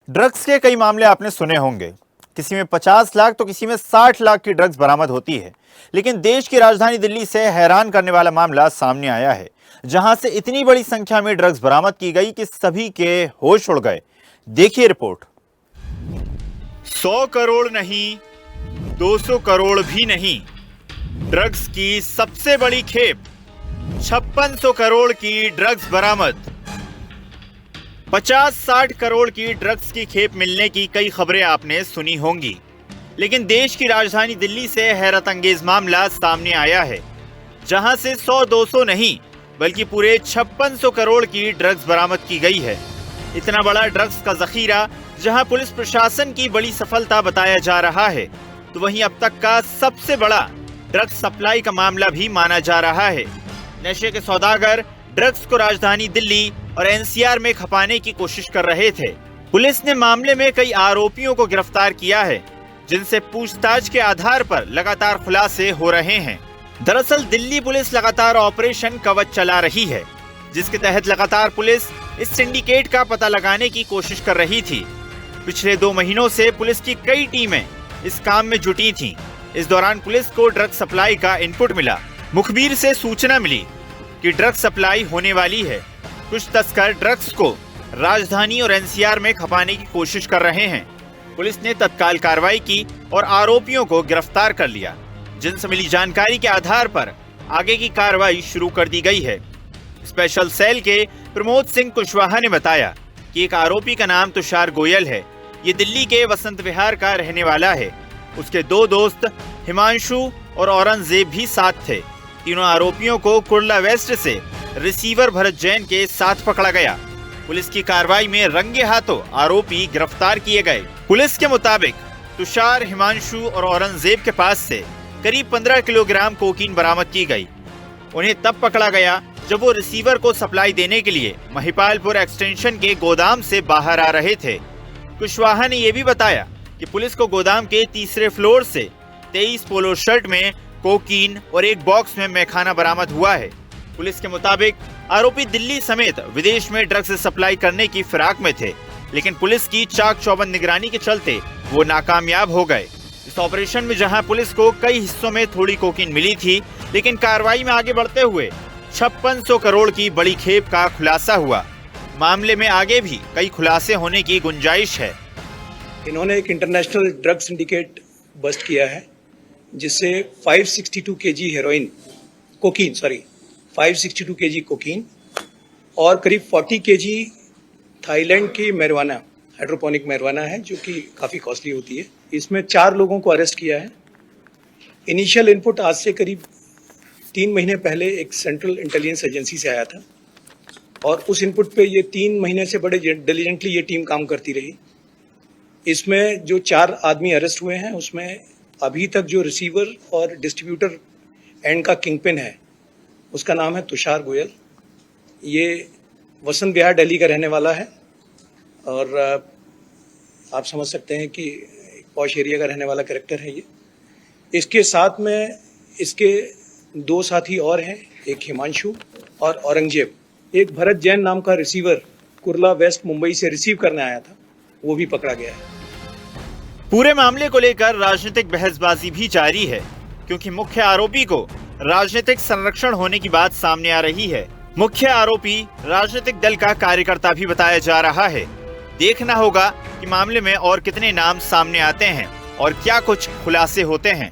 Drugs के कई मामले आपने सुने होंगे। किसी में 50 लाख तो किसी में 60 लाख की ड्रग्स बरामद होती है। लेकिन देश की राजधानी दिल्ली से हैरान करने वाला मामला सामने आया है, जहां से इतनी बड़ी संख्या में ड्रग्स बरामद की गई कि सभी के होश उड़ गए। देखिए रिपोर्ट। 100 करोड़ नहीं, 200 करोड़ भी नहीं, ड्रग्स की सबसे बड़ी खेप। 5600 करोड़ की ड्रग्स बरामद। 50-60 करोड़ की ड्रग्स की खेप मिलने की कई खबरें आपने सुनी होंगी, लेकिन देश की राजधानी दिल्ली से हैरत अंगेज मामला सामने आया है, जहां से 100-200 नहीं बल्कि पूरे 5600 करोड़ की ड्रग्स बरामद की गई है। इतना बड़ा ड्रग्स का जखीरा जहां पुलिस प्रशासन की बड़ी सफलता बताया जा रहा है, तो वहीं अब तक का सबसे बड़ा ड्रग्स सप्लाई का मामला भी माना जा रहा है। नशे के सौदागर ड्रग्स को राजधानी दिल्ली और एनसीआर में खपाने की कोशिश कर रहे थे। पुलिस ने मामले में कई आरोपियों को गिरफ्तार किया है, जिनसे पूछताछ के आधार पर लगातार खुलासे हो रहे हैं। दरअसल दिल्ली पुलिस लगातार ऑपरेशन कवच चला रही है, जिसके तहत लगातार पुलिस इस सिंडिकेट का पता लगाने की कोशिश कर रही थी। पिछले 2 महीनों से पुलिस की कई टीमें इस काम में जुटी थीं। इस दौरान पुलिस को ड्रग सप्लाई का इनपुट मिला। मुखबिर से सूचना मिली कि ड्रग सप्लाई होने वाली है। कुछ तस्कर ड्रग्स को राजधानी और एनसीआर में खपाने की कोशिश कर रहे हैं। पुलिस ने तत्काल कार्रवाई की और आरोपियों को गिरफ्तार कर लिया, जिनसे मिली जानकारी के आधार पर आगे की कार्रवाई शुरू कर दी गई है। स्पेशल सेल के प्रमोद सिंह कुशवाहा ने बताया कि एक आरोपी का नाम तुषार गोयल है। ये दिल्ली के वसंत विहार का रहने वाला है। उसके 2 दोस्त हिमांशु और औरंगजेब भी साथ थे। तीनों आरोपियों को कुर्ला वेस्ट से रिसीवर भरत जैन के साथ पकड़ा गया। पुलिस की कार्रवाई में रंगे हाथों आरोपी गिरफ्तार किए गए। पुलिस के मुताबिक तुषार, हिमांशु और औरंगजेब के पास से करीब 15 किलोग्राम कोकीन बरामद की गई। उन्हें तब पकड़ा गया जब वो रिसीवर को सप्लाई देने के लिए महिपालपुर एक्सटेंशन के गोदाम से बाहर आ रहे थे। कुशवाहा ने यह भी बताया कि पुलिस को गोदाम के तीसरे फ्लोर से 23 पोलो शर्ट में कोकीन और एक बॉक्स में मैखाना बरामद हुआ है। पुलिस के मुताबिक आरोपी दिल्ली समेत विदेश में ड्रग्स सप्लाई करने की फिराक में थे, लेकिन पुलिस की चाक चौबंद निगरानी के चलते वो नाकामयाब हो गए। इस ऑपरेशन में जहां पुलिस को कई हिस्सों में थोड़ी कोकीन मिली थी, लेकिन कार्रवाई में आगे बढ़ते हुए 5600 करोड़ की बड़ी खेप का खुलासा हुआ। मामले में आगे भी कई खुलासे होने की गुंजाइश है। इन्होंने एक इंटरनेशनल ड्रग सिंडिकेट बस्ट किया है, जिससे 562 KG heroin cocaine 562 KG cocaine और करीब 40 केजी थाईलैंड की मैरिजुआना, हाइड्रोपोनिक मैरिजुआना है, जो कि काफ़ी कॉस्टली होती है। इसमें 4 लोगों को अरेस्ट किया है। इनिशियल इनपुट आज से करीब 3 महीने पहले एक सेंट्रल इंटेलिजेंस एजेंसी से आया था, और उस इनपुट पे ये 3 महीने से बड़े डिलीजेंटली ये टीम काम करती रही। इसमें जो 4 आदमी अरेस्ट हुए हैं, उसमें अभी तक जो रिसीवर और डिस्ट्रीब्यूटर एंड का किंगपिन है, उसका नाम है तुषार गोयल। ये वसंत विहार दिल्ली का रहने वाला है, और आप समझ सकते हैं कि पॉश एरिया का रहने वाला कैरेक्टर है ये। इसके साथ में इसके 2 साथी और हैं, एक हिमांशु और औरंगजेब। एक भरत जैन नाम का रिसीवर कुर्ला वेस्ट मुंबई से रिसीव करने आया था, वो भी पकड़ा गया है। पूरे मामले को लेकर राजनीतिक बहसबाजी भी जारी है, क्योंकि मुख्य आरोपी को राजनीतिक संरक्षण होने की बात सामने आ रही है। मुख्य आरोपी राजनीतिक दल का कार्यकर्ता भी बताया जा रहा है। देखना होगा कि मामले में और कितने नाम सामने आते हैं और क्या कुछ खुलासे होते हैं।